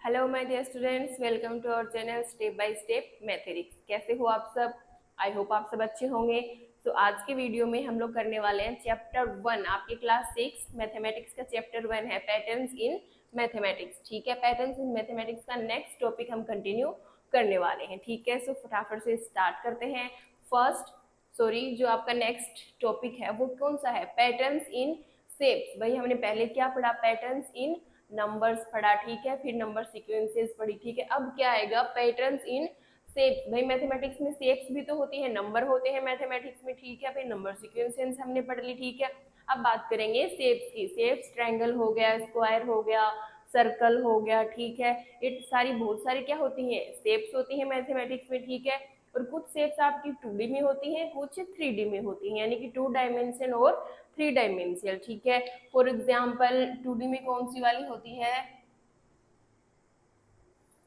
Hello my dear students, welcome to our channel step by step mathematics. कैसे हो आप सब? आई होप आप सब अच्छे होंगे। तो आज के वीडियो में हम लोग करने वाले हैं चैप्टर 1, आपके क्लास 6 मैथमेटिक्स का चैप्टर 1 है पैटर्न्स इन मैथमेटिक्स। ठीक है, पैटर्न्स इन मैथमेटिक्स का नेक्स्ट टॉपिक हम कंटिन्यू करने वाले हैं। ठीक है, सो फटाफट से स्टार्ट करते हैं। जो आपका नेक्स्ट टॉपिक है वो कौन सा है? Patterns in shapes. भाई हमने पहले क्या पढ़ा? पैटर्न्स इन नंबर्स पढ़ा। ठीक है, फिर नंबर सीक्वेंसेस पढ़ी। ठीक है, अब क्या आएगा? Patterns in shapes. भाई मैथमेटिक्स में शेप्स भी तो होती है, नंबर होते हैं मैथमेटिक्स में। ठीक है, फिर नंबर सीक्वेंसेस हमने पढ़ ली। ठीक है, अब बात करेंगे शेप्स की। शेप्स ट्रायंगल हो गया, स्क्वायर हो गया, सर्कल हो गया। ठीक है, ये सारी बहुत सारी क्या होती हैं? शेप्स होती हैं मैथमेटिक्स में। ठीक है, और कुछ शेप्स आपकी 2D में होती हैं, कुछ 3D में होती हैं, यानी कि 2 डायमेंशन और 3 डायमेंशियल। ठीक है, फॉर एग्जाम्पल 2D में कौन सी वाली होती है?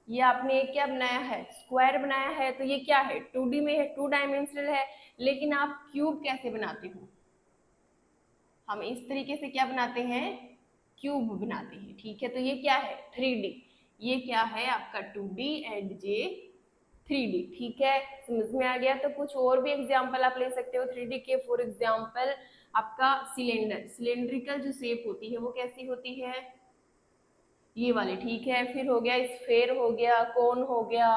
ये आपने क्या बनाया है? स्क्वायर बनाया है, तो ये क्या है? 2D में है, 2 डायमेंशनल है। लेकिन आप क्यूब कैसे बनाते हो? हम इस तरीके से क्या बनाते हैं? क्यूब बनाते हैं। ठीक है, तो ये क्या है? 3D। ये क्या है आपका? 2D एंड ये 3D। ठीक है, समझ में आ गया? तो कुछ और भी एग्जाम्पल आप ले सकते हो 3D के। फॉर एग्जाम्पल आपका सिलेंडर, सिलेंड्रिकल जो शेप होती है वो कैसी होती है? ये वाले। ठीक है, फिर हो गया स्फेयर, हो गया कोन, हो गया।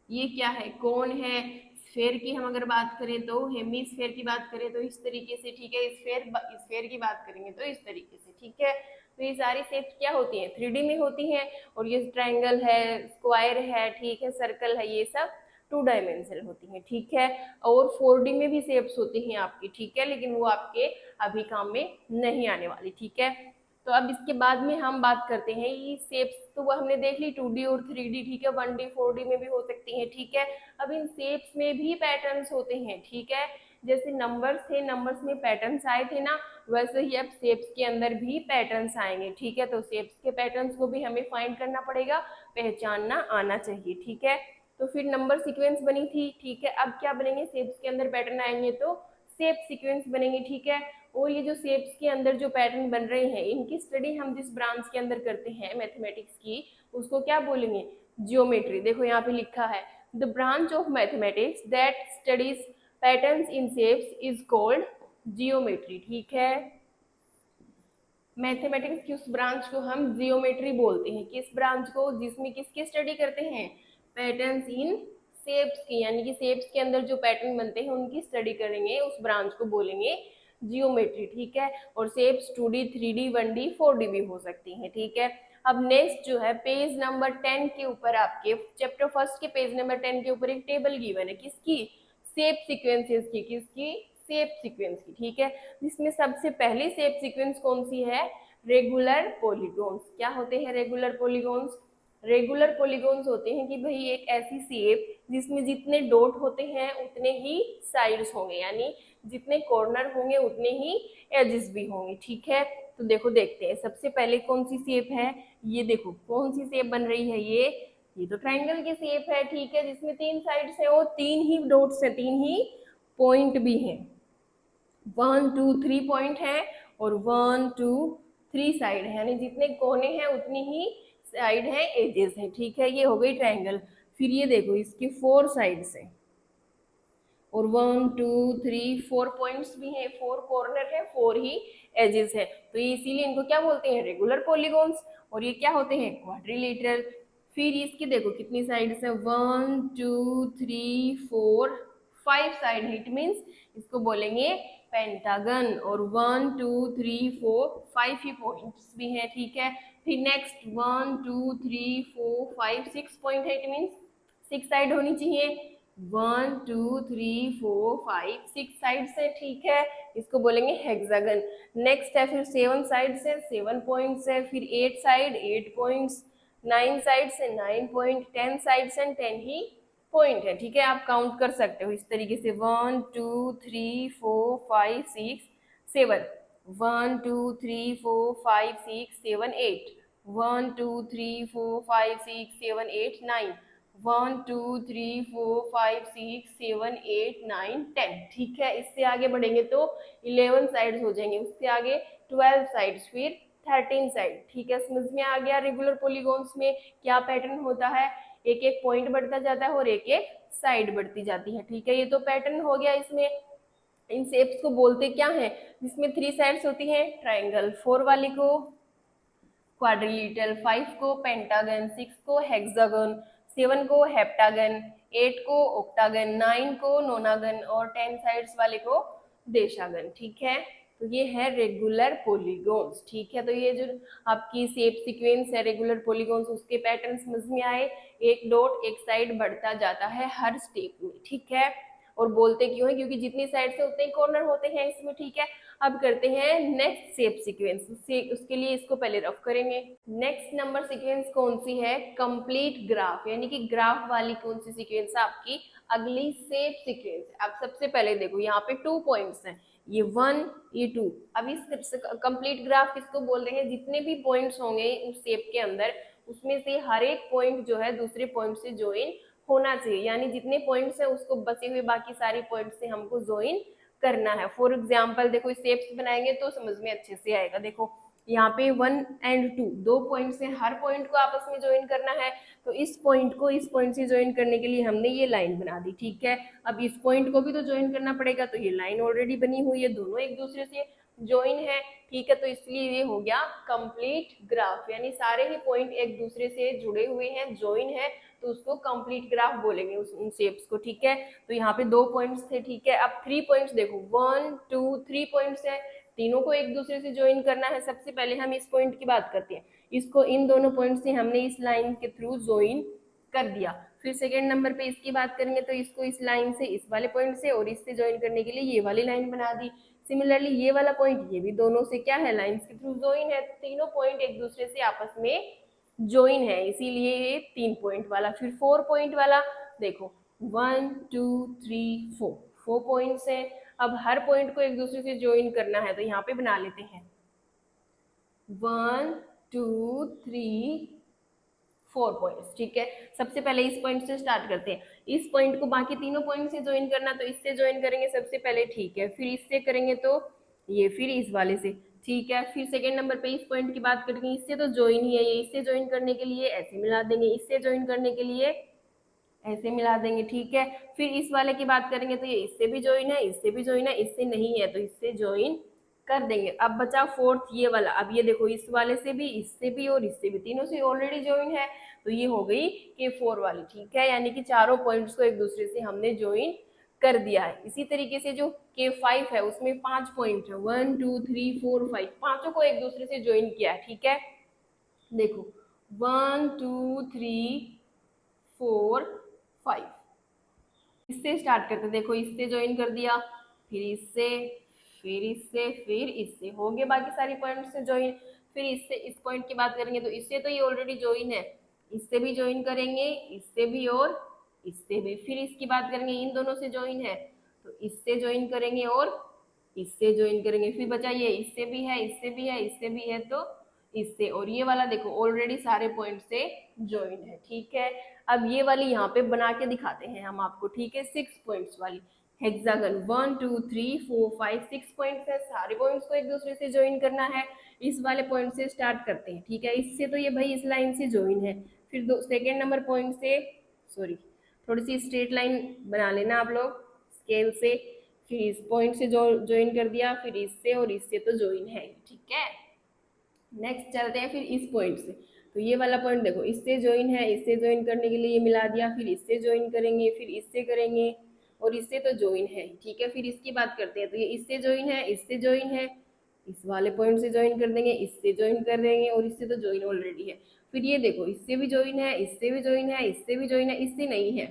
ये क्या है? कोन है। स्फेयर की हम अगर बात करें तो, हेमीस्फेयर की बात करें तो इस तरीके से। ठीक है, स्फेयर की बात करेंगे तो इस तरीके से। ठीक है, तो ये सारी शेप्स क्या होती हैं? 3D में होती हैं। और ये ट्रायंगल है, स्क्वायर है, ठीक है, सर्कल है, ये सब 2 डायमेंशनल होती हैं। ठीक है, और 4D में भी शेप्स होती हैं आपकी। ठीक है, लेकिन वो आपके अभी काम में नहीं आने वाली। ठीक है, तो अब इसके बाद में हम बात करते हैं ये शेप्स। तो वो हमने देख ली 2D और 3D। ठीक है, 1D 4D में भी हो सकती हैं। ठीक है, अब इन शेप्स में भी पैटर्न्स होते हैं। ठीक है, जैसे नंबर्स थे, नंबर्स में पैटर्न्स आए थे ना, वैसे ही अब शेप्स के अंदर भी पैटर्न्स आएंगे। ठीक है, तो शेप्स के पैटर्न्स को भी हमें फाइंड करना पड़ेगा, पहचानना आना चाहिए। ठीक है, तो फिर नंबर सीक्वेंस बनी थी। ठीक है, अब क्या बनेंगे? शेप्स के अंदर पैटर्न आएंगे तो शेप सीक्वेंस बनेंगे। ठीक है, और ये जो शेप्स के अंदर जो पैटर्न बन रहे हैं, इनकी स्टडी हम जिस ब्रांच के अंदर करते हैं मैथमेटिक्स की, उसको क्या बोलेंगे? जियोमेट्री। देखो यहाँ पे लिखा है, the branch of mathematics that studies patterns in shapes is called geometry. ठीक है, मैथमेटिक्स की उस ब्रांच को हम जियोमेट्री बोलते हैं। किस ब्रांच को? जिसमें किसकी स्टडी करते हैं? पैटर्न्स इन शेप्स की, यानी कि शेप्स के अंदर जो पैटर्न बनते हैं उनकी स्टडी करेंगे, उस ब्रांच को बोलेंगे जियोमेट्री। ठीक है, और shapes 2D 3D 1D 4D भी हो सकती हैं। ठीक है, अब नेक्स्ट जो है पेज नंबर 10 के ऊपर, आपके चैप्टर फर्स्ट के पेज नंबर 10 के ऊपर एक टेबल गिवन है। किसकी? शेप सीक्वेंसेस की। किसकी? शेप सीक्वेंस की। ठीक है, जिसमें सबसे पहली शेप सीक्वेंस कौन सी है? Regular polygons. क्या होते हैं रेगुलर पॉलीगॉन्स? रेगुलर पॉलीगॉन्स होते हैं कि भाई एक ऐसी शेप जिसमें जितने डॉट होते हैं उतने ही साइड्स होंगे, यानी जितने कॉर्नर होंगे उतने ही एजेस भी होंगे। ठीक है, तो देखो देखते हैं सबसे पहले कौन सी शेप है। ये देखो कौन सी शेप बन रही है? ये तो ट्रायंगल की शेप है। ठीक है, जिसमें 3 साइड्स है और 3 ही डॉट्स है, 3 ही पॉइंट भी हैं। 1 2 3 पॉइंट है और 1 2 3 साइड है, यानी जितने कोने हैं उतनी ही साइड है, एजेस है। ठीक है, ये हो गई ट्रायंगल। फिर ये देखो इसकी 4 साइड्स है और 1 2 3 4 पॉइंट्स भी हैं, 4 कॉर्नर है, 4 ही एजेस है। तो इसीलिए इनको क्या बोलते हैं? Regular polygons. और ये क्या होते हैं? क्वाड्रिलेटरल। फिर इसकी देखो कितनी साइड्स है? 1 2 3 4 5 साइड है, इट मीन्स इसको बोलेंगे पेंटागन। और 1 2 3 4 5 ही पॉइंट्स भी हैं। ठीक है, फिर नेक्स्ट 1 2 3 4 5 6 पॉइंट है, इट मीन्स 6 साइड होनी चाहिए। 1 2 3 4 5 6 साइड से। ठीक है, इसको बोलेंगे हेक्सागन। नेक्स्ट है फिर 7 साइड से, 7 पॉइंट्स है। फिर 8 साइड, 8 पॉइंट्स। 9 साइड से, 9 पॉइंट। 10 साइड से, 10 ही पॉइंट है। ठीक है, आप काउंट कर सकते हो इस तरीके से 1 2 3 4 5 6 7, 1 2 3 4 5 6 7 8, 1 2 3 4 5 6 7 8 9, 1 2 3 4 5 6 7 8 9 10। ठीक है, इससे आगे बढ़ेंगे तो 11 साइड्स हो जाएंगे, उससे आगे 12 साइड्स, फिर 13 साइड। ठीक है, समझ में आ गया। रेगुलर पॉलीगॉन्स में क्या पैटर्न होता है, एक एक पॉइंट बढ़ता जाता है और एक एक साइड बढ़ती जाती है। ठीक है, ये तो पैटर्न हो गया। इसमें इन शेप्स को बोलते क्या है, जिसमें 3 साइड्स होती हैं, ट्राइंगल, 4 वाली को क्वाड्रिलेटरल, 5 को पेंटागन, 6 को हेक्सागन, 7 को हेप्टागन, 8 को ऑक्टागन, 9 को नोनागन और 10 साइड्स वाले को देशागन। ठीक है, तो ये है रेगुलर पॉलीगॉन्स। ठीक है, तो ये जो आपकी शेप सीक्वेंस है रेगुलर पॉलीगॉन्स, उसके पैटर्न समझ में आए। एक डॉट एक साइड बढ़ता जाता है हर स्टेप में। ठीक है, और बोलते क्यों है, क्योंकि जितनी साइड से उतने कॉर्नर होते हैं इसमें। ठीक है, अब करते हैं नेक्स्ट शेप सीक्वेंस। उसके लिए इसको पहले रफ करेंगे। नेक्स्ट नंबर सीक्वेंस कौन सी है, कंप्लीट ग्राफ, यानी कि ग्राफ वाली कौन सी सीक्वेंस है आपकी, अगली शेप सीक्वेंस। अब सबसे पहले देखो यहाँ पे 2 पॉइंट्स हैं, ये 1 ये 2। अब इस कंप्लीट ग्राफ किसको बोल रहे हैं, जितने भी पॉइंट्स होंगे उस शेप के अंदर, उसमें से हर एक पॉइंट जो है दूसरे पॉइंट से ज्वाइन होना चाहिए, यानी जितने पॉइंट्स है उसको बचे हुए बाकी सारे पॉइंट से हमको ज्वाइन करना है। फॉर एग्जाम्पल देखो, शेप्स बनाएंगे तो समझ में अच्छे से आएगा। देखो यहाँ पे 1 एंड 2 दो पॉइंट से, हर पॉइंट को आपस में ज्वाइन करना है, तो इस पॉइंट को इस पॉइंट से ज्वाइन करने के लिए हमने ये लाइन बना दी। ठीक है, अब इस पॉइंट को भी तो ज्वाइन करना पड़ेगा, तो ये लाइन ऑलरेडी बनी हुई है, दोनों एक दूसरे से ज्वाइन है। ठीक है, तो इसलिए ये हो गया कंप्लीट ग्राफ, यानी सारे ही पॉइंट एक दूसरे से जुड़े हुए हैं, ज्वाइन है, तो उसको कंप्लीट ग्राफ बोलेंगे उन शेप्स को। ठीक है, तो यहाँ पे 2 पॉइंट्स थे। ठीक है, अब 3 पॉइंट्स देखो, 1 2 3 पॉइंट्स है, तीनों को एक दूसरे से ज्वाइन करना है। सबसे पहले हम इस पॉइंट की बात करते हैं, इसको इन दोनों पॉइंट से हमने इस लाइन के थ्रू ज्वाइन कर दिया। फिर सेकेंड नंबर पे इसकी बात करेंगे, तो इसको इस लाइन से इस वाले पॉइंट से और इससे ज्वाइन करने के लिए ये वाली लाइन बना दी। सिमिलरली ये वाला पॉइंट, ये भी दोनों से क्या है, लाइंस के थ्रू ज्वाइन है, तीनों पॉइंट एक दूसरे से आपस में ज्वाइन है, इसीलिए ये 3 पॉइंट वाला। फिर 4 पॉइंट वाला देखो, 1 2 3 4 4 पॉइंट्स है। अब हर पॉइंट को एक दूसरे से ज्वाइन करना है, तो यहाँ पे बना लेते हैं 1 2 3 4 पॉइंट्स। ठीक है, सबसे पहले इस पॉइंट से स्टार्ट करते हैं, इस पॉइंट को बाकी तीनों पॉइंट से ज्वाइन करना, तो इससे ज्वाइन करेंगे सबसे पहले। ठीक है, फिर इससे करेंगे तो ये, फिर इस वाले से। ठीक है, फिर सेकेंड नंबर पे इस पॉइंट की बात करेंगे, इससे तो ज्वाइन ही है ये, इससे ज्वाइन करने के लिए ऐसे मिला देंगे, इससे ज्वाइन करने के लिए ऐसे मिला देंगे। ठीक है, फिर इस वाले की बात करेंगे, तो ये इससे भी ज्वाइन है, इससे भी ज्वाइन है, इससे नहीं है तो इससे ज्वाइन कर देंगे। अब बचा फोर्थ ये वाला, अब ये देखो इस वाले से भी, इससे भी और इससे भी, तीनों से ऑलरेडी ज्वाइन है, तो ये हो गई K4 वाली। ठीक है, यानी कि चारों पॉइंट्स को एक दूसरे से हमने ज्वाइन कर दिया है। इसी तरीके से जो K5 है उसमें 5 पॉइंट है, 1 2 3 4 5, पांचों को एक दूसरे से ज्वाइन किया है। ठीक है, देखो 1 2 3 4 5, इससे स्टार्ट करते, देखो इससे ज्वाइन कर दिया, फिर इससे, फिर इससे, फिर इससे, हो गए बाकी सारी पॉइंट से ज्वाइन। फिर इससे इस पॉइंट की बात करेंगे, तो इससे तो ये ऑलरेडी ज्वाइन है, इससे भी ज्वाइन करेंगे, इससे भी और इससे भी। फिर इसकी बात करेंगे, इन दोनों से ज्वाइन है, तो इससे ज्वाइन करेंगे और इससे ज्वाइन करेंगे। फिर बचा ये, इससे भी है, इससे भी है, इससे भी है, तो इससे, और ये वाला देखो ऑलरेडी सारे पॉइंट से ज्वाइन है। ठीक है, अब ये वाली यहाँ पे बना के दिखाते हैं हम आपको। ठीक है, 6 पॉइंट्स वाली हेक्सागन, 1 2 3 4 5 6 पॉइंट्स है, सारे पॉइंट्स को एक दूसरे से ज्वाइन करना है। इस वाले पॉइंट से स्टार्ट करते हैं। ठीक है, इससे तो ये भाई इस लाइन से ज्वाइन है, फिर सेकेंड नंबर पॉइंट से, सॉरी थोड़ी सी स्ट्रेट लाइन बना लेना आप लोग स्केल से, फिर इस पॉइंट से ज्वाइन कर दिया, फिर इससे और इससे तो ज्वाइन है। ठीक है, नेक्स्ट चलते हैं फिर इस पॉइंट से, तो ये वाला पॉइंट देखो इससे ज्वाइन है, इससे ज्वाइन करने के लिए ये मिला दिया, फिर इससे ज्वाइन करेंगे, फिर इससे करेंगे और इससे तो ज्वाइन है। ठीक है, फिर इसकी बात करते हैं, तो ये इससे ज्वाइन है, इससे ज्वाइन है, इस वाले पॉइंट से ज्वाइन कर देंगे, इससे ज्वाइन कर देंगे और इससे तो ज्वाइन ऑलरेडी है। फिर ये देखो इससे भी ज्वाइन है, इससे भी ज्वाइन है, इससे भी ज्वाइन है, इससे नहीं है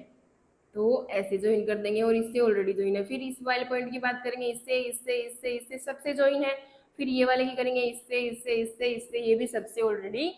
तो ऐसे ज्वाइन कर देंगे और इससे ऑलरेडी ज्वाइन है। फिर इस वाले पॉइंट की बात करेंगे, इससे इससे इससे इससे सबसे ज्वाइन है। फिर ये वाले की करेंगे, इससे इससे इससे इससे, ये भी सबसे ऑलरेडी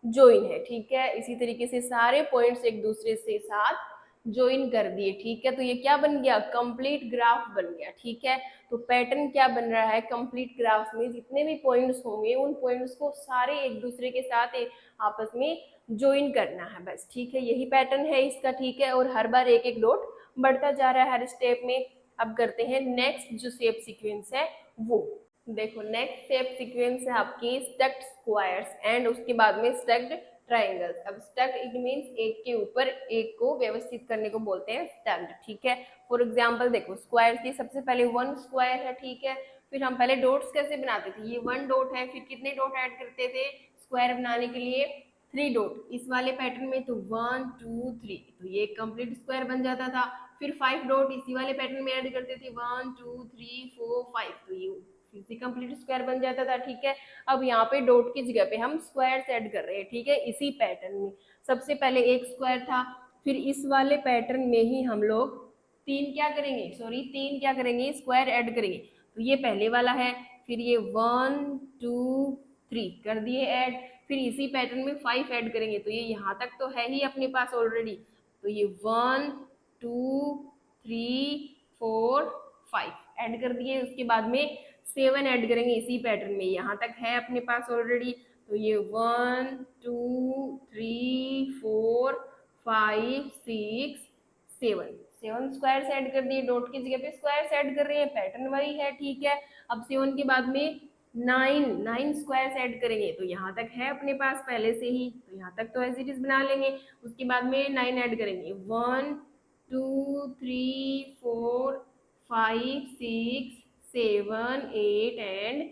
ज्वाइन है। ठीक है, इसी तरीके से सारे पॉइंट्स एक दूसरे से साथ ज्वाइन कर दिए। ठीक है, तो ये क्या बन गया, कंप्लीट ग्राफ बन गया। ठीक है, तो पैटर्न क्या बन रहा है, कंप्लीट ग्राफ में जितने भी पॉइंट्स होंगे उन पॉइंट्स को सारे एक दूसरे के साथ आपस में ज्वाइन करना है बस। ठीक है, यही पैटर्न है इसका। ठीक है, और हर बार एक एक डॉट बढ़ता जा रहा है हर स्टेप में। अब करते हैं नेक्स्ट जो शेप सीक्वेंस है वो। देखो नेक्स्ट शेप सीक्वेंस है आपकी स्टक्ड स्क्वायर्स एंड उसके बाद में स्टक्ड ट्राइंगल्स। अब स्टक्ड इट मींस एक के ऊपर एक को व्यवस्थित करने को बोलते हैं स्टक्ड, ठीक है। फॉर एग्जांपल देखो स्क्वायर्स की सबसे पहले वन स्क्वायर है, ठीक है। फिर हम पहले डॉट्स कैसे बनाते थे, ये वन डॉट है, फिर कितने डॉट ऐड करते थे स्क्वायर बनाने के लिए, थ्री डॉट। इस वाले पैटर्न में तो वन टू थ्री, तो ये कंप्लीट स्क्वायर बन जाता था। फिर फाइव डॉट इसी वाले पैटर्न में ऐड करते थे, one two three four five, तो ये फिर से कंप्लीट स्क्वायर बन जाता था, ठीक है। अब यहाँ पे डॉट की जगह पे हम स्क्वायर ऐड कर रहे हैं, ठीक है, इसी पैटर्न में। सबसे पहले एक स्क्वायर था, फिर इस वाले पैटर्न में ही हम लोग तीन क्या करेंगे स्क्वायर ऐड करेंगे। तो ये पहले वाला है, फिर ये वन टू थ्री कर दिए ऐड, फिर इसी पैटर्न में फाइव ऐड करेंगे, तो ये यहाँ तक तो है ही अपने पास ऑलरेडी। तो ये one two three four five add कर दिए, उसके बाद में सेवन ऐड करेंगे इसी पैटर्न में, यहाँ तक है अपने पास ऑलरेडी। तो ये one two three four five six seven, seven squares add कर दिए, डॉट की जगह पे स्क्वायर्स ऐड कर रहे हैं, पैटर्न वही है, ठीक है। अब सेवन के बाद में नाइन स्क्वायर्स ऐड करेंगे, तो यहाँ तक है अपने पास पहले से ही, तो यहाँ तक तो एज इट इज बना लेंगे। उसके बाद में नाइन ऐड करेंगे, one two three four five six seven eight and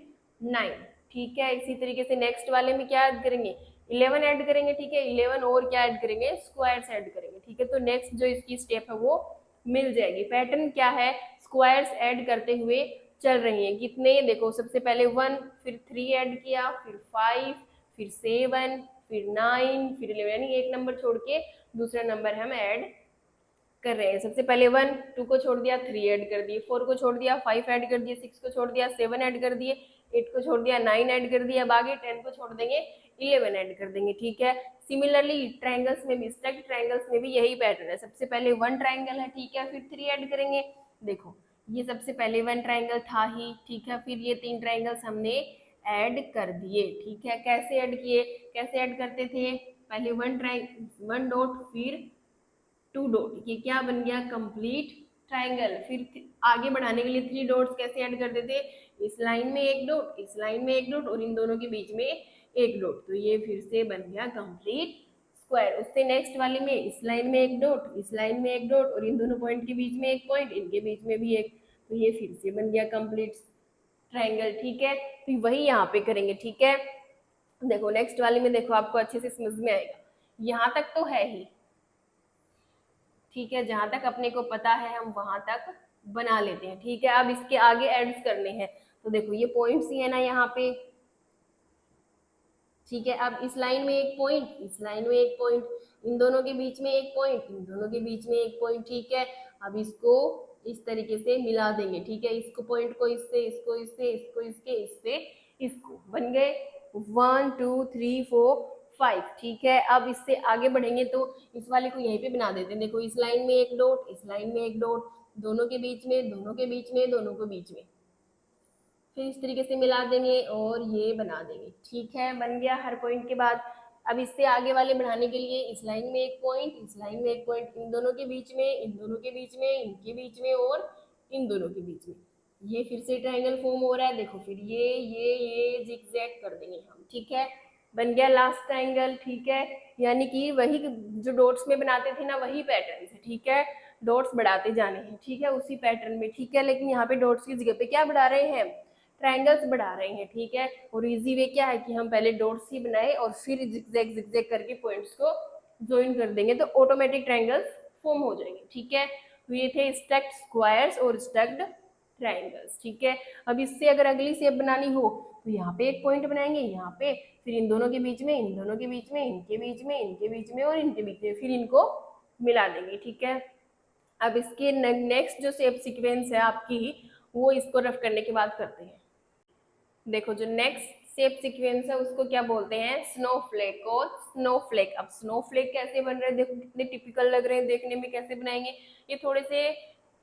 nine, ठीक है। इसी तरीके से नेक्स्ट वाले में क्या ऐड करेंगे, 11 ऐड करेंगे, ठीक है। 11 और क्या ऐड करेंगे स्क्वायर्स ऐड करेंगे, ठीक है। तो नेक्स्ट जो इसकी स्टेप है वो मिल जाएगी। पैटर्न क्या है, स्क्वायर्स ऐड करते हुए चल रही हैं, कितने देखो, सबसे पहले वन, फिर थ्री ऐड किया, फिर फाइव, फिर सेवन, फिर नाइन, फिर 11, यानी एक नंबर छोड़ के दूसरा नंबर हम ऐड कर रहे हैं। सबसे पहले वन, टू को छोड़ दिया, थ्री ऐड कर दिए, फोर को छोड़ दिया, फाइव ऐड कर दिए, सिक्स को छोड़ दिया, सेवन ऐड कर दिए, एट को छोड़ दिया, नाइन ऐड कर दिया, अब आगे 10 को छोड़ देंगे, 11 ऐड कर देंगे, ठीक है। सिमिलरली ट्राइंगल्स में भी, स्टैक्ड ट्राइंगल्स में भी यही पैटर्न है। सबसे पहले वन ट्राइंगल है, ठीक है, फिर थ्री ऐड करेंगे। देखो ये सबसे पहले वन ट्राइंगल था ही, ठीक है, फिर ये तीन ट्राइंगल्स हमने ऐड कर दिए, ठीक है। कैसे ऐड किए, कैसे ऐड करते थे, पहले वन डॉट फिर टू डॉट, ये क्या बन गया कंप्लीट ट्राइंगल। फिर आगे बढ़ाने के लिए थ्री डॉट्स कैसे ऐड करते थे, इस लाइन में एक डॉट, इस लाइन में एक डॉट और इन दोनों के बीच में एक डॉट, तो ये फिर से बन गया कंप्लीट स्क्वायर। उससे नेक्स्ट वाले में इस लाइन में एक डॉट, इस लाइन में एक डॉट और इन दोनों पॉइंट के बीच में एक पॉइंट, इनके बीच में भी एक, तो ये फिर से बन गया कंप्लीट ट्राइंगल, ठीक है। तो वही यहाँ पे करेंगे, ठीक है। देखो नेक्स्ट वाले में देखो आपको अच्छे से समझ में आएगा, यहाँ तक तो है ही, ठीक है, जहां तक अपने को पता है हम वहां तक बना लेते हैं, ठीक है। अब इसके आगे एड्स करने हैं, तो देखो ये पॉइंट्स ही है ना यहाँ पे, ठीक है। अब इस लाइन में एक पॉइंट, इस लाइन में एक पॉइंट, इन दोनों के बीच में एक पॉइंट, इन दोनों के बीच में एक पॉइंट, ठीक है। अब इसको इस तरीके से मिला देंगे, ठीक है, इसको पॉइंट को इससे, इसको इससे, इसको इसके, इससे इसको, बन गए one two three four five, ठीक है। अब इससे आगे बढ़ेंगे तो इस वाले को यहीं पे बना देते हैं, देखो इस लाइन में एक डॉट, इस लाइन में एक डॉट, दोनों के बीच में, दोनों के बीच में, दोनों के बीच में, फिर इस तरीके से मिला देंगे और ये बना देंगे, ठीक है, बन गया हर पॉइंट के बाद। अब इससे आगे वाले बढ़ाने के लिए इस लाइन में एक पॉइंट, इस लाइन में एक पॉइंट, इन दोनों के बीच में, इन दोनों के बीच में, इनके बीच में और इन दोनों के बीच में, ये फिर से ट्राइंगल फॉर्म हो रहा है। देखो फिर ये जिगजैग कर देंगे हम, ठीक है, बन गया लास्ट ट्राइंगल, ठीक है। यानी कि वही जो डॉट्स में बनाते थे ना वही पैटर्न है, ठीक है, डॉट्स बढ़ाते जाने हैं, ठीक है, उसी पैटर्न में, ठीक है। लेकिन यहाँ पे डॉट्स की जगह पे क्या बढ़ा रहे हैं, ट्राइंगल्स बढ़ा रहे हैं, ठीक है। और इजी वे क्या है कि हम पहले डॉट्स ही बनाए और फिर जिगजैग जिगजैग करके पॉइंट्स को ज्वाइन कर देंगे, तो ऑटोमेटिक ट्राइंगल्स फॉर्म हो जाएंगे, ठीक है। तो ये थे स्टैक्ड स्क्वायर्स और स्टैक्ड ट्राइंगल्स, ठीक है। अब इससे अगर अगली शेप बनानी हो तो यहाँ पे एक पॉइंट बनाएंगे, यहाँ पे, फिर इन दोनों के बीच में, इन दोनों के बीच में, इनके बीच में, इनके बीच में और इनके बीच में, फिर इनको मिला देंगे, ठीक है। अब इसके नेक्स्ट जो शेप सीक्वेंस है आपकी, वो इसको रफ करने के बाद करते हैं। देखो जो नेक्स्ट शेप सीक्वेंस है उसको क्या बोलते हैं, स्नोफ्लेक और स्नोफ्लेक। अब स्नोफ्लेक कैसे बन रहे हैं, देखो कितने टिपिकल लग रहे हैं देखने में, कैसे बनाएंगे, ये थोड़े से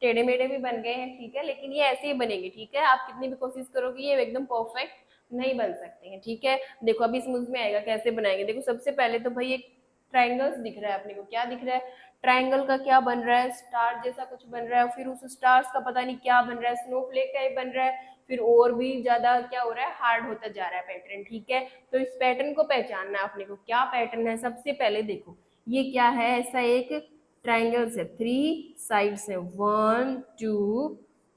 टेढ़े मेढ़े भी बन गए हैं, ठीक है, लेकिन ये ऐसे ही बनेंगे, ठीक है। आप कितनी भी कोशिश करोगे ये एकदम परफेक्ट नहीं बन सकते हैं, ठीक है। देखो अभी समझ में आएगा कैसे बनाएंगे। देखो सबसे पहले तो भाई एक ट्राइंगल्स दिख रहा है अपने को, क्या दिख रहा है, ट्राइंगल का क्या बन रहा है, स्टार जैसा कुछ बन रहा है, फिर उस स्टार्स का पता नहीं क्या बन रहा है, स्नोफ्लेक टाइप बन रहा है, फिर और भी ज्यादा क्या हो रहा है, हार्ड होता जा रहा है पैटर्न। ठीक है, तो इस पैटर्न को पहचानना है अपने को, क्या पैटर्न है। सबसे पहले देखो ये क्या है, ऐसा एक ट्राइंगल है, 3 साइड्स है, 1 2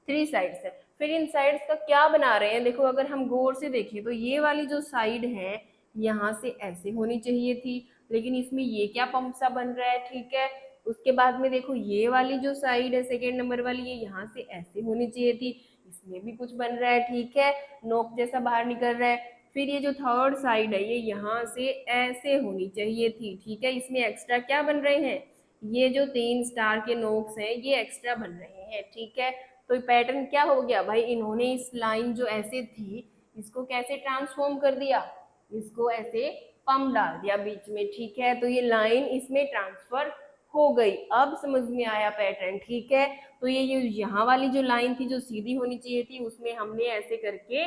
3 साइड्स है। फिर इन साइड्स का क्या बना रहे हैं, देखो अगर हम गौर से देखें तो ये वाली जो साइड है यहाँ से ऐसे होनी चाहिए थी, लेकिन इसमें ये क्या पंप सा बन रहा है। ठीक है, उसके बाद में देखो ये वाली जो साइड है सेकेंड नंबर वाली, ये यहाँ से ऐसे होनी चाहिए थी, इसमें भी कुछ बन रहा है। ठीक है, नोक जैसा बाहर निकल रहा है। फिर ये जो थर्ड साइड है ये यहाँ से ऐसे होनी चाहिए थी। ठीक है, इसमें एक्स्ट्रा क्या बन रहे हैं, ये जो 3 स्टार के नोक्स हैं ये एक्स्ट्रा बन रहे हैं। ठीक है, तो पैटर्न क्या हो गया भाई, इन्होंने इस लाइन जो ऐसे थी इसको कैसे ट्रांसफॉर्म कर दिया, इसको ऐसे पंप डाल दिया बीच में। ठीक है, तो ये लाइन इसमें ट्रांसफर हो गई। अब समझ में आया पैटर्न। ठीक है, तो ये यहाँ वाली जो लाइन थी जो सीधी होनी चाहिए थी उसमें हमने ऐसे करके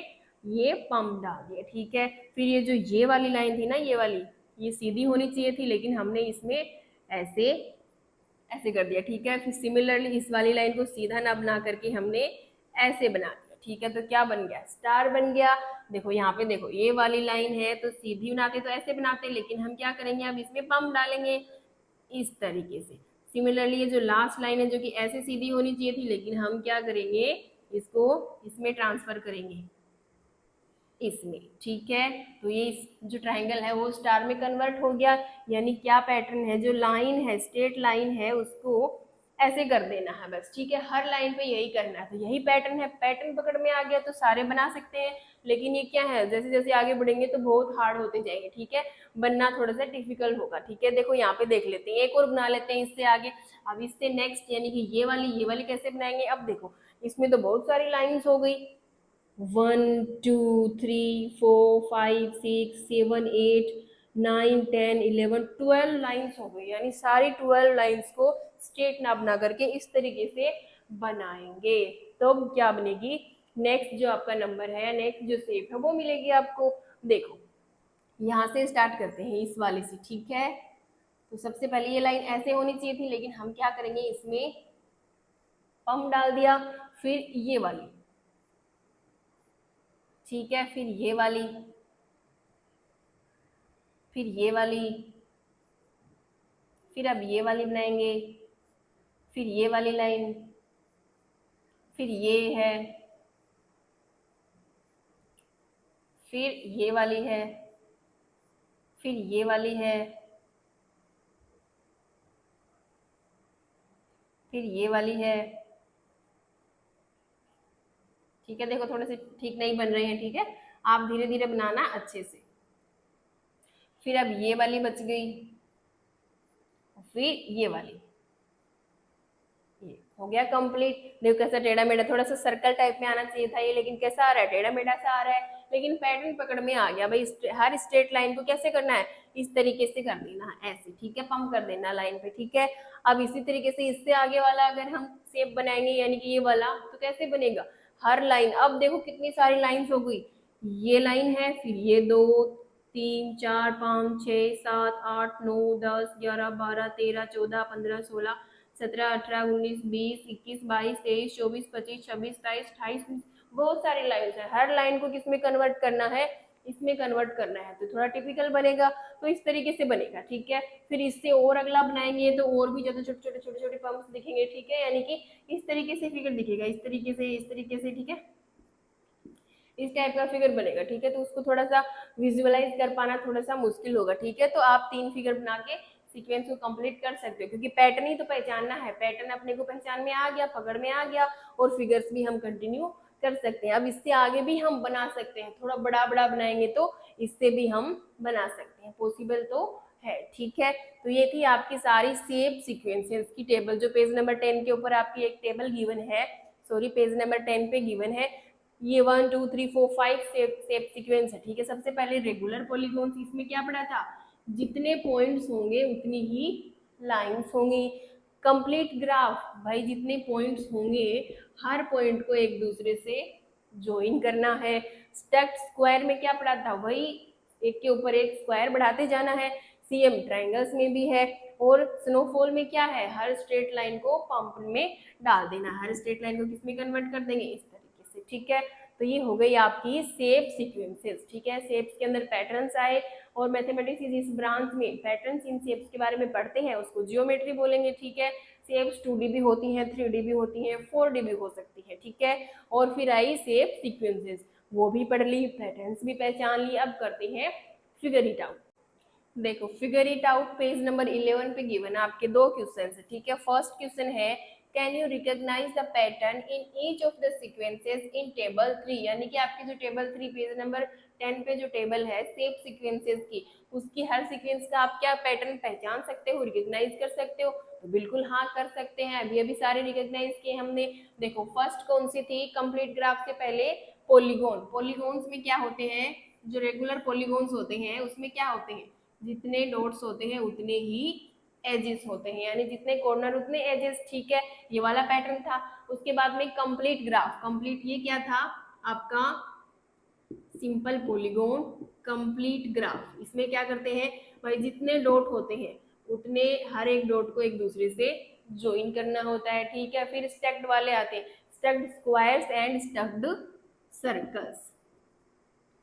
ये पंप डाल दिया। ठीक है, फिर ये जो ये वाली लाइन थी ना, ये वाली, ये सीधी होनी चाहिए थी लेकिन हमने इसमें ऐसे ऐसे कर दिया। ठीक है, फिर सिमिलरली इस वाली लाइन को सीधा ना बना करके हमने ऐसे बना दिया। ठीक है, तो क्या बन गया, स्टार बन गया। देखो यहाँ पे देखो ये वाली लाइन है तो सीधी बनाते तो ऐसे बनाते, लेकिन हम क्या करेंगे, अब इसमें पंप डालेंगे इस तरीके से। सिमिलरली ये जो लास्ट लाइन है जो कि ऐसे सीधी होनी चाहिए थी, लेकिन हम क्या करेंगे, इसको इसमें ट्रांसफर करेंगे, इसमें। ठीक है, तो ये जो ट्राइंगल है वो स्टार में कन्वर्ट हो गया। यानी क्या पैटर्न है, जो लाइन है स्ट्रेट लाइन है उसको ऐसे कर देना है बस। ठीक है, हर लाइन पे यही करना है, तो यही पैटर्न है। पैटर्न पकड़ में आ गया तो सारे बना सकते हैं, लेकिन ये क्या है, जैसे जैसे आगे बढ़ेंगे तो बहुत हार्ड होते जाएंगे। ठीक है, बनना थोड़ा सा डिफिकल्ट होगा। ठीक है, देखो यहाँ पे देख लेते हैं, एक और बना लेते हैं इससे आगे। अब इससे नेक्स्ट यानी कि ये वाली कैसे बनाएंगे। अब देखो इसमें तो बहुत सारी लाइन्स हो गई, 1 2 3 4 5 6 7 8 9 10 11 12 लाइन्स हो गई। यानी सारी 12 लाइन्स को स्ट्रेट ना बना करके इस तरीके से बनाएंगे, तो क्या बनेगी, नेक्स्ट जो आपका नंबर है, नेक्स्ट जो शेप है वो मिलेगी आपको। देखो यहाँ से स्टार्ट करते हैं इस वाले से। ठीक है, तो सबसे पहले ये लाइन ऐसे होनी चाहिए थी, लेकिन हम क्या करेंगे, इसमें पंप डाल दिया। फिर ये वाली, ठीक है, फिर ये वाली, फिर ये वाली, फिर अब ये वाली बनाएंगे, फिर ये वाली लाइन, फिर ये है, फिर ये वाली है, फिर ये वाली है, फिर ये वाली है। ठीक है, देखो थोड़े से ठीक नहीं बन रहे हैं। ठीक है, आप धीरे धीरे बनाना अच्छे से। फिर अब ये वाली बच गई, फिर ये वाली, ये हो गया कंप्लीट। देखो कैसा टेढ़ा मेढ़ा, थोड़ा सा सर्कल टाइप में आना चाहिए था ये, लेकिन कैसा आ रहा है, टेढ़ा मेढ़ा सा आ रहा है। लेकिन पैटर्न पकड़ में आ गया भाई। हर स्ट्रेट लाइन को कैसे करना है, इस तरीके से कर देना ऐसे। ठीक है, पंप कर देना लाइन पे। ठीक है, अब इसी तरीके से इससे आगे वाला अगर हम शेप बनाएंगे यानी कि ये वाला, तो कैसे बनेगा, हर लाइन, अब देखो कितनी सारी लाइन्स हो गई, ये लाइन है, फिर ये 2 3 4 5 6 7 8 9 10 11 12 13 14 15 16 17 18 19 20 21 22 23 24 25 26 27 28 बहुत सारी लाइन है। हर लाइन को किसमें कन्वर्ट करना है, इसमें कन्वर्ट करना है, तो थोड़ा टिपिकल बनेगा। तो इस तरीके से बनेगा। ठीक है, फिर इससे और अगला बनाएंगे तो और भी ज्यादा छोटे छोटे पंप्स दिखेंगे। ठीक है, यानी कि इस तरीके से फिगर दिखेगा, इस तरीके से, इस तरीके से। ठीक है, इस टाइप का फिगर बनेगा। ठीक है, तो उसको थोड़ा सा विजुअलाइज कर पाना थोड़ा सा मुश्किल होगा। ठीक है, तो आप 3 फिगर बना के सीक्वेंस को कंप्लीट कर सकते हो, क्योंकि पैटर्न ही तो पहचानना है। पैटर्न अपने को पहचान में आ गया, पकड़ में आ गया, और फिगर्स भी हम कंटिन्यू कर सकते हैं। अब इससे आगे भी हम बना सकते हैं, थोड़ा बड़ा बड़ा बनाएंगे तो इससे भी हम बना सकते हैं, पॉसिबल तो है। ठीक है, तो ये थी आपकी सारी शेप सीक्वेंसेस की टेबल, जो पेज नंबर 10 के ऊपर आपकी एक टेबल गिवन है, सॉरी पेज नंबर 10 पे गिवन है। ये 1 2 3 4 5 शेप सीक्वेंस है। ठीक है, सबसे पहले रेगुलर पॉलीगॉन्स, इसमें क्या पढ़ा था, जितने पॉइंट्स होंगे उतनी ही लाइंस होंगी। कंप्लीट ग्राफ, भाई जितने पॉइंट्स होंगे हर पॉइंट को एक दूसरे से ज्वाइन करना है। स्टैक्ड स्क्वायर में क्या पढ़ा था, वही एक के ऊपर एक स्क्वायर बढ़ाते जाना है। सीएम ट्राइंगल्स में भी है। और स्नोफॉल में क्या है, हर स्ट्रेट लाइन को पंप में डाल देना, हर स्ट्रेट लाइन को किसमें कन्वर्ट कर देंगे, इस तरीके से। ठीक है, तो ये हो गई आपकी शेप सीक्वेंसेस, ठीक है। शेप्स के अंदर पैटर्न्स आए, और मैथमेटिक्स इस ब्रांच में पैटर्न्स इन शेप्स के बारे में पढ़ते हैं, उसको जियोमेट्री बोलेंगे, ठीक है। शेप्स 2D भी होती हैं, 3D भी होती हैं, 4D भी हो सकती है, ठीक है। और फिर आई शेप सीक्वेंसेस, वो भी पढ़ ली, पैटर्न्स भी पहचान ली। अब करते हैं फिगर इट आउट। देखो figure it out page number 11 पे गिवन है आपके दो क्वेश्चन है, ठीक है। फर्स्ट क्वेश्चन है can you recognise the pattern in each of the sequences in table 3, यानी कि आपकी जो टेबल 3 पेज नंबर 10 पे जो टेबल है शेप सीक्वेंसेस की, उसकी हर सीक्वेंस का आप क्या पैटर्न पहचान सकते हो, रिकॉग्नाइज कर सकते हो? तो बिल्कुल हाँ कर सकते हैं, अभी अभी सारे रिकॉग्नाइज किए हमने। देखो फर्स्ट कौन सी थी, कंप्लीट ग्राफ से पहले पॉलीगॉन। पॉलीगॉन्स में क्या होते हैं, जो रेगुलर पॉलीगॉन्स होते हैं उसमें क्या होते हैं, जितने डॉट्स होते हैं उतने ही एजेस होते हैं, यानी जितने कॉर्नर उतने एजेस, ठीक है। ये वाला पैटर्न था। उसके बाद में कंप्लीट ग्राफ, कंप्लीट ये क्या था आपका सिंपल पॉलीगॉन कंप्लीट ग्राफ। इसमें क्या करते हैं भाई, जितने डॉट होते हैं उतने हर एक डॉट को एक दूसरे से ज्वाइन करना होता है, ठीक है। फिर स्टैक्ड वाले आते हैं, stacked squares and stacked circles,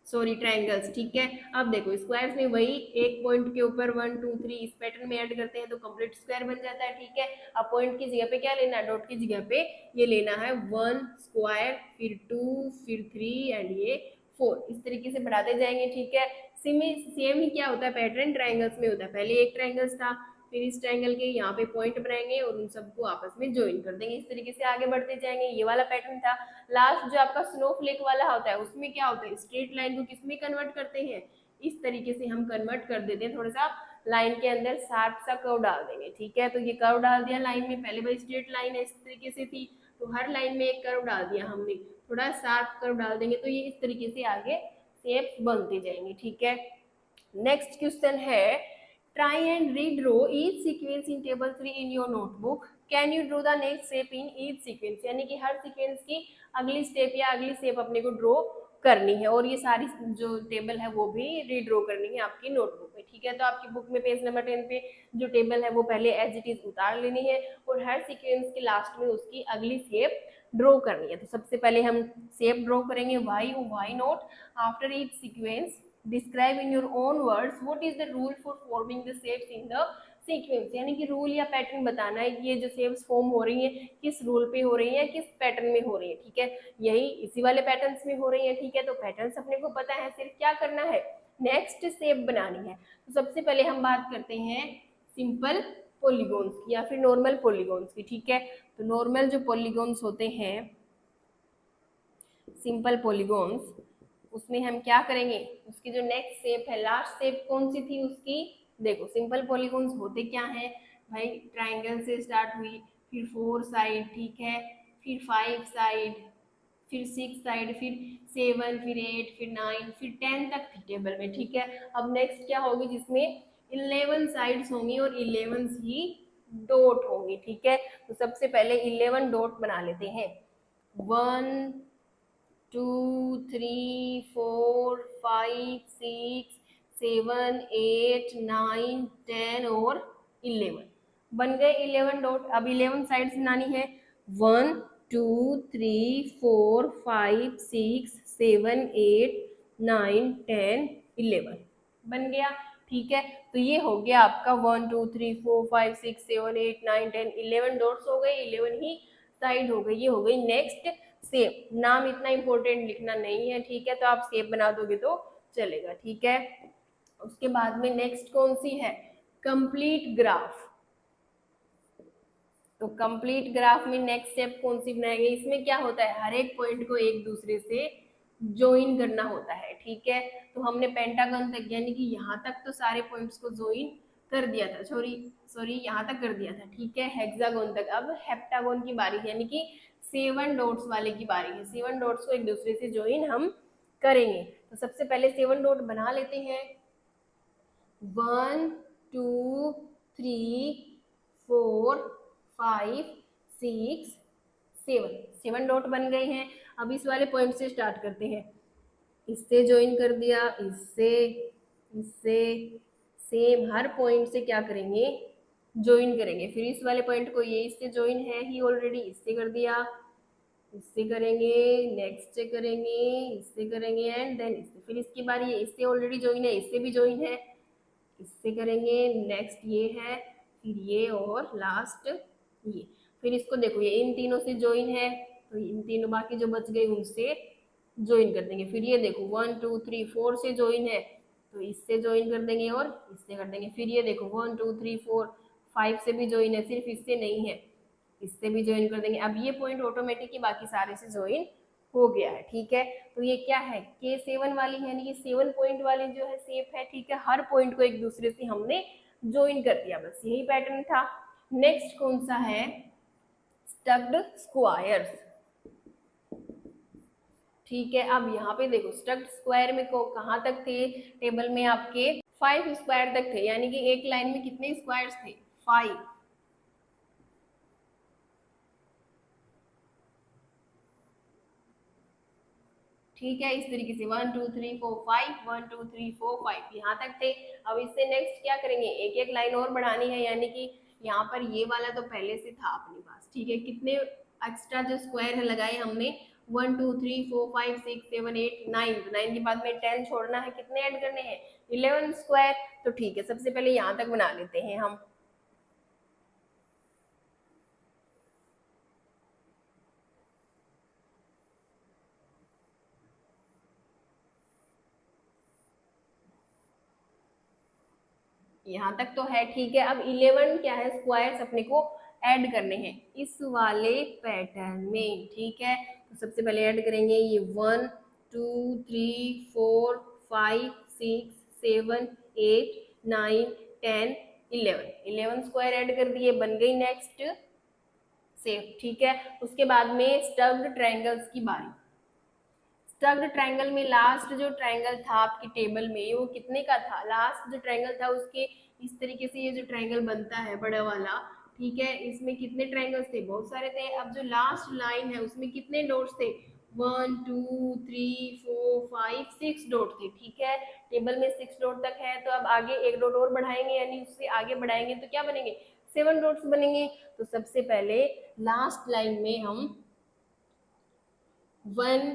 sorry triangles, ठीक है। अब देखो स्क्वायर्स में वही एक पॉइंट के ऊपर 1 2 3 इस पैटर्न में ऐड करते हैं तो कंप्लीट स्क्वायर बन जाता है, ठीक है। अब पॉइंट की जगह पे क्या लेना है, डॉट की जगह पे ये लेना है 1 स्क्वायर, फिर 2, फिर 3 एंड ये 4, इस तरीके से बढ़ाते जाएंगे, ठीक है। सेम ही क्या होता है पैटर्न ट्रायंगल्स में होता है, पहले एक ट्रायंगल्स था, फिर इस ट्रायंगल के यहाँ पे पॉइंट बनाएंगे और उन सबको आपस में ज्वाइन कर देंगे, इस तरीके से आगे बढ़ते जाएंगे। ये वाला पैटर्न था। लास्ट जो आपका स्नोफ्लेक वाला होता है उसमें क्या होता है, स्ट्रेट लाइन को किसमें कन्वर्ट करते हैं, इस तरीके से हम कन्वर्ट कर देते हैं, थोड़ा सा लाइन के अंदर शार्प सा कर्व डाल देंगे, ठीक है। तो ये कर्व डाल दिया लाइन में, पहले भाई स्ट्रेट लाइन इस तरीके से थी तो हर लाइन में एक कर्व डाल दिया हमने, थोड़ा शार्प कर्व डाल देंगे तो ये इस तरीके से आगे शेप्स बनते जाएंगे, ठीक है। नेक्स्ट क्वेश्चन है try and redraw each sequence in table 3 in your notebook, can you draw the next step in each sequence, यानी कि हर सीक्वेंस की अगली स्टेप या अगली स्टेप अपने को ड्रॉ करनी है, और ये सारी जो टेबल है वो भी रीड्रॉ करनी है आपकी नोटबुक में, ठीक है। तो आपकी बुक में पेज नंबर 10 पे जो टेबल है वो पहले एज इट इज उतार लेनी है, और हर सीक्वेंस के लास्ट में उसकी अगली शेप ड्रॉ करनी है। तो सबसे पहले हम शेप ड्रॉ करेंगे why not after each sequence describe in your own words what is the rule for forming the shapes in the sequence, यानी कि रूल या पैटर्न बताना है, ये जो शेप्स फॉर्म हो रही है किस रूल पे हो रही है, किस पैटर्न में हो रही है, ठीक है। यही इसी वाले पैटर्न्स में हो रही है, ठीक है। तो पैटर्न्स अपने को पता है, सिर्फ क्या करना है, नेक्स्ट शेप बनानी है। तो सबसे पहले हम बात करते हैं सिंपल पॉलीगॉन्स की या फिर नॉर्मल पॉलीगॉन्स की, ठीक है। तो नॉर्मल जो पॉलीगॉन्स होते हैं, सिंपल पॉलीगॉन्स, उसमें हम क्या करेंगे, उसकी जो नेक्स्ट शेप है, लास्ट शेप कौन सी थी उसकी, देखो सिंपल पॉलीगॉन्स होते क्या हैं भाई, ट्रायंगल से स्टार्ट हुई, फिर 4 साइड, ठीक है, फिर 5 साइड, फिर 6 साइड, फिर 7, फिर 8, फिर 9, फिर 10 तक थी टेबल में, ठीक है। अब नेक्स्ट क्या होगी, जिसमें 11 साइड्स होंगी और 11 ही डॉट होंगी, ठीक है। तो सबसे पहले 11 डॉट बना लेते हैं, 1 2 3 4 5 6 7 8 9 10 और 11 बन गए 11 डॉट। अब 11 साइड्स बनानी है, 1 2 3 4 5 6 7 8 9 10 11 बन गया, ठीक है। तो ये हो गया आपका 1 2 3 4 5 6 7 8 9 10 11 डॉट्स हो गए, 11 ही साइड हो गई, ये हो गई नेक्स्ट शेप। नाम इतना इंपॉर्टेंट लिखना नहीं है, ठीक है। तो आप शेप बना दोगे तो चलेगा, ठीक है। उसके बाद में नेक्स्ट कौन सी है, कंप्लीट ग्राफ। तो कंप्लीट ग्राफ में नेक्स्ट स्टेप कौन सी बनाएंगे, इसमें क्या होता है, हर एक पॉइंट को एक दूसरे से ज्वाइन करना होता है, ठीक है। तो हमने पेंटागन तक यानी कि यहाँ तक तो सारे पॉइंट्स को ज्वाइन कर दिया था, सॉरी यहाँ तक कर दिया था, ठीक है, हेक्सागोन तक। अब हेप्टागोन की बारी है, यानी कि 7 डॉट्स वाले की बारी है, 7 डॉट्स को एक दूसरे से ज्वाइन हम करेंगे। तो सबसे पहले 7 डॉट बना लेते हैं, 1 2 3 4 5 6 7 डॉट बन गए हैं। अब इस वाले पॉइंट से स्टार्ट करते हैं, इससे ज्वाइन कर दिया, इससे सेम हर पॉइंट से क्या करेंगे, ज्वाइन करेंगे। फिर इस वाले पॉइंट को, ये इससे ज्वाइन है ही ऑलरेडी, इससे कर दिया, इससे करेंगे, नेक्स्ट से करेंगे, इससे करेंगे एंड देन इससे, फिर इसकी बारी है, इससे ऑलरेडी ज्वाइन है, इससे भी ज्वाइन है, इससे करेंगे, नेक्स्ट ये है, फिर ये और लास्ट ये। फिर इसको देखो ये इन तीनों से ज्वाइन है, तो इन तीनों बाकी जो बच गए उनसे ज्वाइन कर देंगे। फिर ये देखो 1 2 3 4 से ज्वाइन है, तो इससे ज्वाइन कर देंगे और इससे कर देंगे। फिर ये देखो 1 2 3 4 5 से भी ज्वाइन है, सिर्फ इससे नहीं है, इससे भी ज्वाइन कर देंगे। अब ये पॉइंट ऑटोमेटिक ही बाकी सारे से ज्वाइन हो गया है, ठीक है। तो ये क्या है, K7 वाली है, यानी कि 7 पॉइंट वाली जो है शेप है, ठीक है। हर पॉइंट को एक दूसरे से हमने ज्वाइन कर दिया, बस यही पैटर्न था। नेक्स्ट कौन सा है, स्टक्ड स्क्वायर्स, ठीक है। अब यहाँ पे देखो स्टक्ड स्क्वायर में को कहाँ तक थे टेबल में, आपके 5 स्क्वायर तक थे, यानी कि एक लाइन में कितने स्क्वायर्स थे, 5। ठीक है, इस तरीके से 1 2 3 4 5 1 2 3 4 5 यहाँ तक थे। अब इससे नेक्स्ट क्या करेंगे, एक एक लाइन और बढ़ानी है, यानी कि यहाँ पर ये वाला तो पहले से था अपने पास, ठीक है। कितने एक्स्ट्रा जो स्क्वायर है लगाए हमने, 1 2 3 4 5 6 7 8 9, तो 9 के बाद में 10 छोड़ना है, कितने ऐड करने हैं, 11 स्क्वायर। तो ठीक है, सबसे पहले यहाँ तक बना लेते हैं हम। यहाँ तक तो है, ठीक है। अब 11 क्या है, स्क्वायर्स अपने को ऐड करने हैं इस वाले पैटर्न में, ठीक है। तो सबसे पहले ऐड करेंगे ये 1 2 3 4 5 6 7 8 9 10 11 स्क्वायर ऐड कर दिए, बन गई नेक्स्ट शेप, ठीक है। उसके बाद में स्टग्ड ट्रायंगल्स की बारी। स्टग्ड ट्रायंगल में लास्ट जो ट्रायंगल था आपकी टेबल में, वो कितने का था, लास्ट जो ट्रायंगल था उसके इस तरीके से ये जो ट्रायंगल बनता है बड़ा वाला, ठीक है। इसमें कितने ट्रायंगल्स थे, बहुत सारे थे। अब जो लास्ट लाइन है उसमें कितने डॉट्स थे, 1 2 3 4 5 6 डॉट थे, ठीक है। टेबल में 6 डॉट तक है, तो अब आगे एक डॉट और बढ़ाएंगे, यानी उससे आगे बढ़ाएंगे तो क्या बनेंगे, 7 डॉट्स बनेंगे। तो सबसे पहले लास्ट लाइन में हम 1,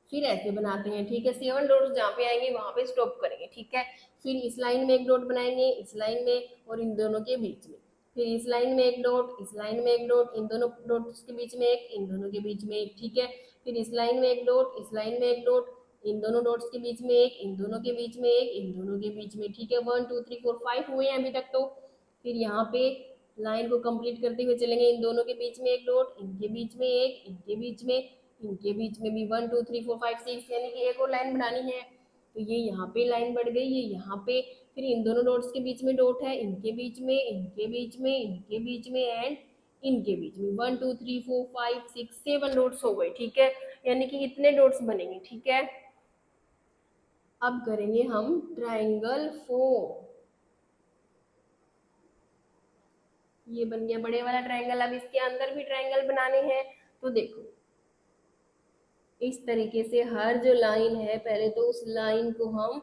फिर ऐसे बनाते हैं, ठीक है। 7 डॉट्स जहाँ पे आएंगे वहां पे स्टॉप करेंगे, ठीक है। फिर इस लाइन में एक डॉट बनाएंगे, इस लाइन में और इन दोनों के बीच में, फिर इस लाइन में एक डॉट, इस लाइन में एक डॉट, इन दोनों डॉट्स के बीच में एक, इन दोनों के बीच में एक, ठीक है। फिर इस लाइन में एक डॉट, इस लाइन में एक डॉट, इन दोनों डॉट्स के बीच में एक, इन दोनों के बीच में एक, इन दोनों के बीच में, ठीक है। 1 2 3 4 5 हुए हैं अभी तक। तो फिर यहाँ पे लाइन को कंप्लीट करते हुए चलेंगे, इन दोनों के बीच में एक डॉट, इनके बीच में एक, इनके बीच में, इनके बीच में भी 1 2 3 4 5 6, यानी कि एक और लाइन बनानी है। तो ये यहाँ पे लाइन बढ़ गई, ये यहाँ पे, फिर इन दोनों डॉट्स के बीच में डॉट है, इनके बीच में, इनके बीच में, इनके बीच में एंड इनके बीच में, 1 2 3 4 5 6 7 डॉट्स हो गए, ठीक है। यानी कि इतने डॉट्स बनेंगे, ठीक है। अब करेंगे हम ट्राइंगल 4, ये बन गया बड़े वाला ट्राइंगल। अब इसके अंदर भी ट्राइंगल बनाने हैं, तो देखो इस तरीके से हर जो लाइन है पहले तो उस लाइन को हम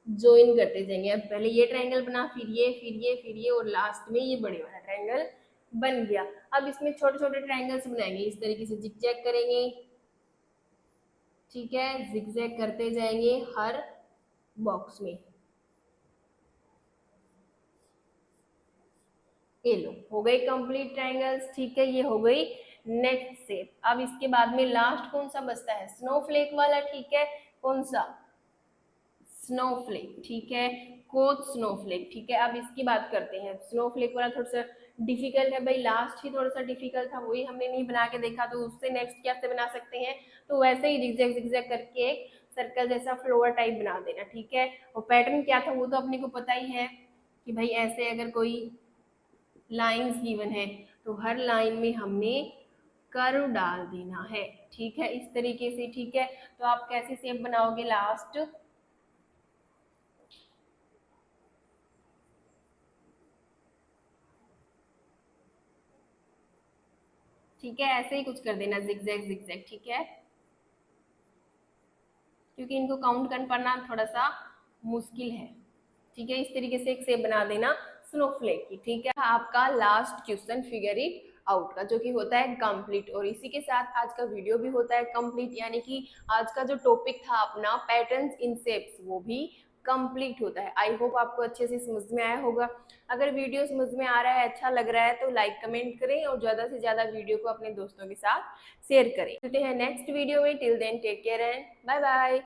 ज्वाइन करते जाएंगे। अब पहले ये ट्रायंगल बना, फिर ये, फिर ये, फिर ये, और लास्ट में ये बड़े वाला ट्रायंगल बन गया। अब इसमें छोटे छोटे ट्रायंगल्स बनाएंगे, इस तरीके से जिगजैग करेंगे, ठीक है। जिगजैग करते जाएंगे हर बॉक्स में। ये लो हो गए कंप्लीट ट्रायंगल्स, ठीक है। ये हो गई नेक्स्ट शेप। अब इसके बाद में लास्ट कौन सा बचता है, स्नोफ्लेक वाला, ठीक है। कौन सा, स्नोफ्लेक, ठीक है। कोच स्नोफ्लेक, ठीक है। अब इसकी बात करते हैं। स्नोफ्लेक वाला थोड़ा सा डिफिकल्ट है भाई, लास्ट ही थोड़ा सा डिफिकल्ट था, वही हमने नहीं बना के देखा, तो उससे नेक्स्ट कैसे बना सकते हैं, तो वैसे ही जिगजैग जिगजैग करके एक सर्कल जैसा फ्लोवर टाइप बना देना, ठीक है। और पैटर्न क्या था वो तो अपने को पता ही है कि भाई ऐसे अगर कोई लाइंस गिवन है तो हर लाइन में हमने कर्व डाल देना है, ठीक है, इस तरीके से, ठीक है। तो आप कैसे शेप बनाओगे लास्ट, ठीक है, ऐसे ही कुछ कर देना, जिगजैग जिगजैग, ठीक है, क्योंकि इनको काउंट कर पाना थोड़ा सा मुश्किल है, ठीक है। इस तरीके से एक शेप बना देना स्नोफ्लेक की, ठीक है। आपका last question, figure it out का, जो कि होता है कंप्लीट। और इसी के साथ आज का वीडियो भी होता है कंप्लीट, यानी कि आज का जो टॉपिक था अपना पैटर्न्स इन शेप्स, वो भी कंप्लीट होता है। आई होप आपको अच्छे से समझ में आया होगा। अगर वीडियो समझ में आ रहा है, अच्छा लग रहा है, तो लाइक कमेंट करें और ज़्यादा से ज़्यादा वीडियो को अपने दोस्तों के साथ शेयर करें। मिलते हैं नेक्स्ट वीडियो में। Till then take care and bye bye.